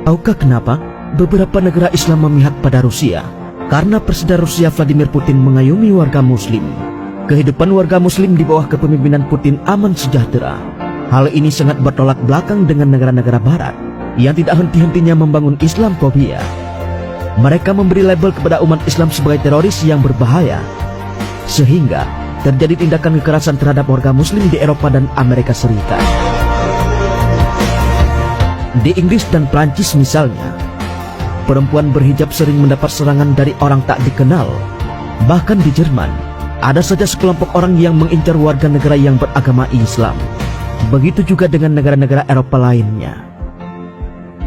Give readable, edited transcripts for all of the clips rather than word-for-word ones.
Tahukah kenapa beberapa negara Islam memihak pada Rusia? Karena Presiden Rusia Vladimir Putin mengayomi warga Muslim. Kehidupan warga Muslim di bawah kepemimpinan Putin aman sejahtera. Hal ini sangat bertolak belakang dengan negara-negara Barat yang tidak henti-hentinya membangun Islamofobia. Mereka memberi label kepada umat Islam sebagai teroris yang berbahaya, sehingga terjadi tindakan kekerasan terhadap warga Muslim di Eropa dan Amerika Serikat. Di Inggris dan Prancis misalnya, perempuan berhijab sering mendapat serangan dari orang tak dikenal. Bahkan di Jerman, ada saja sekelompok orang yang mengincar warga negara yang beragama Islam. Begitu juga dengan negara-negara Eropa lainnya.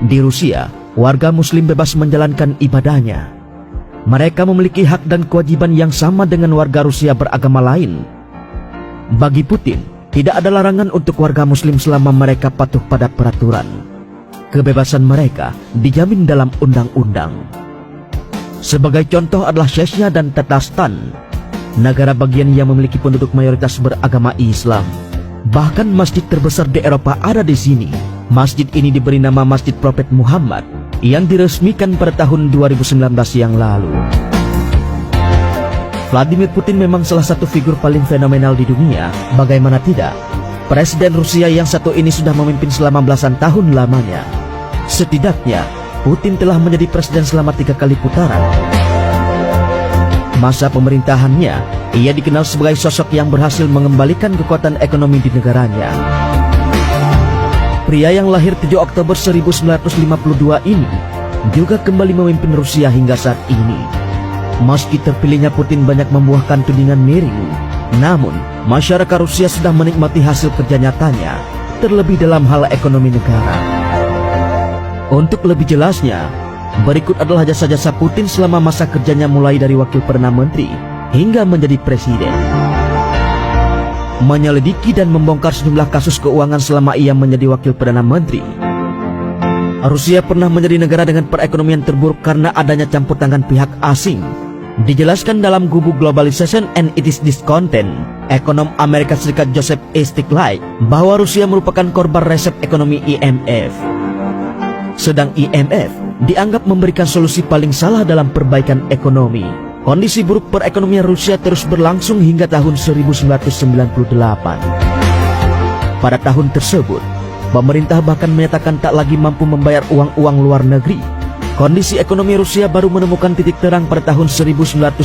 Di Rusia, warga Muslim bebas menjalankan ibadahnya. Mereka memiliki hak dan kewajiban yang sama dengan warga Rusia beragama lain. Bagi Putin, tidak ada larangan untuk warga Muslim selama mereka patuh pada peraturan. Kebebasan mereka dijamin dalam undang-undang. Sebagai contoh adalah Chechnya dan Tatarstan, negara bagian yang memiliki penduduk mayoritas beragama Islam. Bahkan masjid terbesar di Eropa ada di sini. Masjid ini diberi nama Masjid Prophet Muhammad yang diresmikan pada tahun 2019 yang lalu. Vladimir Putin memang salah satu figur paling fenomenal di dunia. Bagaimana tidak? Presiden Rusia yang satu ini sudah memimpin selama belasan tahun lamanya. Setidaknya, Putin telah menjadi presiden selama 3 kali putaran. Masa pemerintahannya, ia dikenal sebagai sosok yang berhasil mengembalikan kekuatan ekonomi di negaranya. Pria yang lahir 7 Oktober 1952 ini juga kembali memimpin Rusia hingga saat ini. Meski terpilihnya Putin banyak membuahkan tudingan miring, namun masyarakat Rusia sudah menikmati hasil kerja nyatanya, terlebih dalam hal ekonomi negara. Untuk lebih jelasnya, berikut adalah jasa-jasa Putin selama masa kerjanya mulai dari wakil Perdana Menteri hingga menjadi presiden. Menyelidiki dan membongkar sejumlah kasus keuangan selama ia menjadi wakil Perdana Menteri. Rusia pernah menjadi negara dengan perekonomian terburuk karena adanya campur tangan pihak asing. Dijelaskan dalam buku Globalization and its Discontent, ekonom Amerika Serikat Joseph A. Stiglitz, bahwa Rusia merupakan korban resep ekonomi IMF. Sedang IMF dianggap memberikan solusi paling salah dalam perbaikan ekonomi. Kondisi buruk perekonomian Rusia terus berlangsung hingga tahun 1998. Pada tahun tersebut, pemerintah bahkan menyatakan tak lagi mampu membayar uang-uang luar negeri. Kondisi ekonomi Rusia baru menemukan titik terang pada tahun 1999,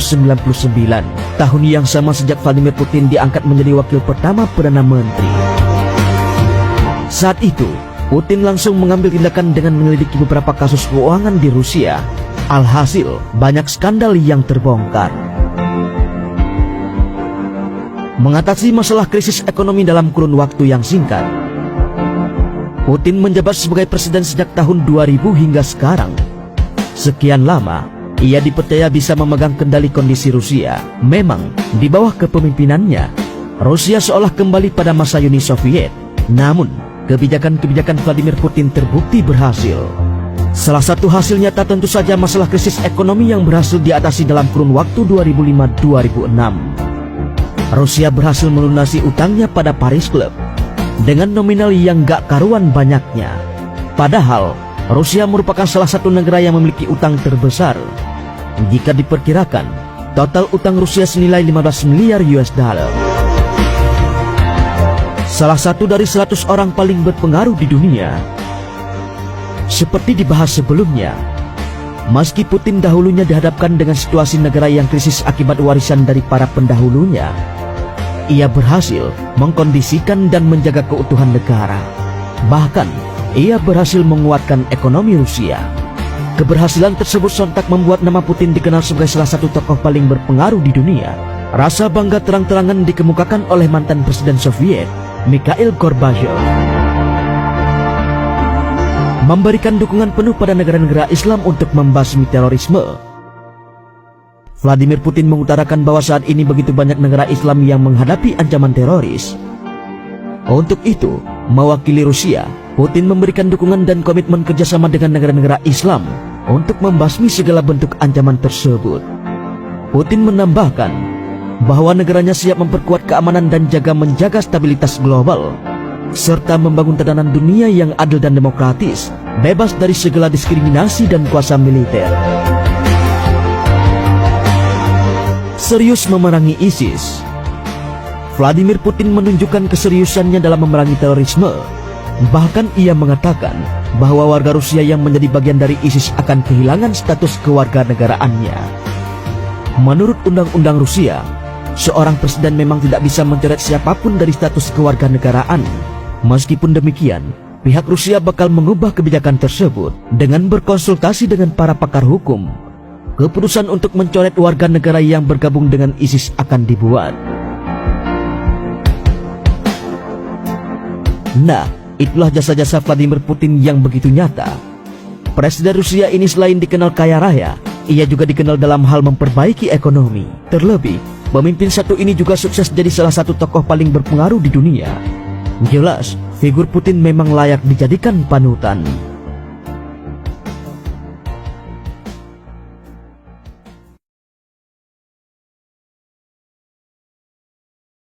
tahun yang sama sejak Vladimir Putin diangkat menjadi wakil pertama Perdana Menteri. Saat itu, Putin langsung mengambil tindakan dengan menyelidiki beberapa kasus keuangan di Rusia. Alhasil, banyak skandal yang terbongkar. Mengatasi masalah krisis ekonomi dalam kurun waktu yang singkat, Putin menjabat sebagai presiden sejak tahun 2000 hingga sekarang. Sekian lama, ia dipercaya bisa memegang kendali kondisi Rusia. Memang, di bawah kepemimpinannya, Rusia seolah kembali pada masa Uni Soviet. Namun, kebijakan-kebijakan Vladimir Putin terbukti berhasil. Salah satu hasil nyata tentu saja masalah krisis ekonomi yang berhasil diatasi dalam kurun waktu 2005-2006. Rusia berhasil melunasi utangnya pada Paris Club dengan nominal yang gak karuan banyaknya. Padahal, Rusia merupakan salah satu negara yang memiliki utang terbesar. Jika diperkirakan, total utang Rusia senilai 15 miliar US dollar. Salah satu dari 100 orang paling berpengaruh di dunia. Seperti dibahas sebelumnya, meski Putin dahulunya dihadapkan dengan situasi negara yang krisis akibat warisan dari para pendahulunya, ia berhasil mengkondisikan dan menjaga keutuhan negara. Bahkan, ia berhasil menguatkan ekonomi Rusia. Keberhasilan tersebut sontak membuat nama Putin dikenal sebagai salah satu tokoh paling berpengaruh di dunia. Rasa bangga terang-terangan dikemukakan oleh mantan Presiden Soviet, Mikhail Gorbachev. Memberikan dukungan penuh pada negara-negara Islam untuk membasmi terorisme. Vladimir Putin mengutarakan bahwa saat ini begitu banyak negara Islam yang menghadapi ancaman teroris. Untuk itu, mewakili Rusia, Putin memberikan dukungan dan komitmen kerjasama dengan negara-negara Islam untuk membasmi segala bentuk ancaman tersebut. Putin menambahkan bahwa negaranya siap memperkuat keamanan dan menjaga stabilitas global. serta membangun tatanan dunia yang adil dan demokratis, bebas dari segala diskriminasi dan kuasa militer. Serius memerangi ISIS. Vladimir Putin menunjukkan keseriusannya dalam memerangi terorisme. Bahkan ia mengatakan bahwa warga Rusia yang menjadi bagian dari ISIS akan kehilangan status kewarganegaraannya. Menurut undang-undang Rusia, seorang presiden memang tidak bisa mencoret siapapun dari status kewarganegaraan. Meskipun demikian, pihak Rusia bakal mengubah kebijakan tersebut dengan berkonsultasi dengan para pakar hukum. Keputusan untuk mencoret warga negara yang bergabung dengan ISIS akan dibuat. Nah, itulah jasa-jasa Vladimir Putin yang begitu nyata. Presiden Rusia ini selain dikenal kaya raya, ia juga dikenal dalam hal memperbaiki ekonomi. Terlebih, pemimpin satu ini juga sukses jadi salah satu tokoh paling berpengaruh di dunia. Jelas, figur Putin memang layak dijadikan panutan.